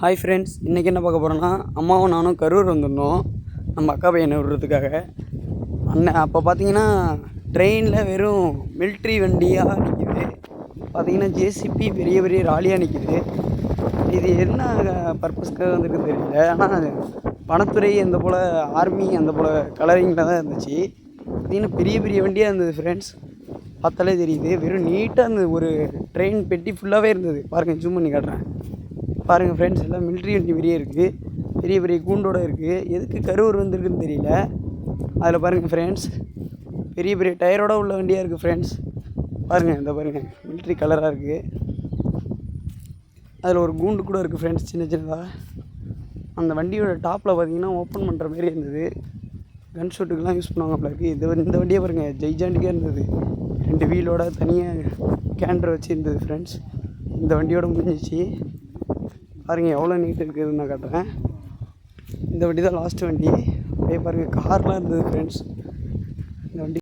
Hi friends, இன்றைக்கி என்ன பார்க்க போகிறோன்னா, அம்மாவும் நானும் கரூர் வந்திருந்தோம் நம்ம அக்கா பையனை விடுறதுக்காக. அப்போ பார்த்தீங்கன்னா ட்ரெயினில் வெறும் மிலிட்ரி வண்டியாக நிற்கிது. பார்த்தீங்கன்னா ஜேசிபி பெரிய பெரிய ராலியாக நிற்கிது. இது என்ன பர்பஸ்க்காக வந்துருக்கு தெரியல. ஆனால் வனத்துறை அந்த போல் ஆர்மி அந்த போல் கலரிங்கில் தான் இருந்துச்சு. பார்த்திங்கன்னா பெரிய பெரிய வண்டியாக இருந்தது ஃப்ரெண்ட்ஸ். பார்த்தாலே தெரியுது, வெறும் நீட்டாக இருந்தது. ஒரு ட்ரெயின் பெட்டி ஃபுல்லாகவே இருந்தது. பாருங்கள், ஜூம் பண்ணி காட்டுறேன் பாருங்கள் ஃப்ரெண்ட்ஸ். எல்லாம் மிலிட்ரி வண்டி மாதிரியே இருக்குது, பெரிய பெரிய கூண்டோடு இருக்குது. எதுக்கு கரூர் வந்திருக்குன்னு தெரியல. அதில் பாருங்கள் ஃப்ரெண்ட்ஸ், பெரிய பெரிய டயரோடு உள்ள வண்டியாக இருக்குது ஃப்ரெண்ட்ஸ். பாருங்கள், இந்த பாருங்கள், மிலிட்ரி கலராக இருக்குது. அதில் ஒரு கூண்டு கூட இருக்குது ஃப்ரெண்ட்ஸ், சின்ன சின்னதாக. அந்த வண்டியோட டாப்பில் பார்த்தீங்கன்னா ஓப்பன் பண்ணுற மாரி இருந்தது. கன் ஷூட்டுக்கெலாம் யூஸ் பண்ணுவாங்க அப்போ இருக்குது. இந்த வண்டியை பாருங்கள், ஜெய்ஜாண்டிக்காக இருந்தது. 2 வீலோட தனியாக கேண்டர் வச்சு இருந்தது ஃப்ரெண்ட்ஸ். இந்த வண்டியோட முடிஞ்சிச்சு. பாருங்கள் எவ்வளோ நீட் இருக்குதுன்னு நான் காட்டுறேன். இந்த வண்டி தான் லாஸ்ட்டு வண்டி. அப்படியே பாருங்கள், கார்லாம் இருந்தது ஃப்ரெண்ட்ஸ். இந்த வண்டி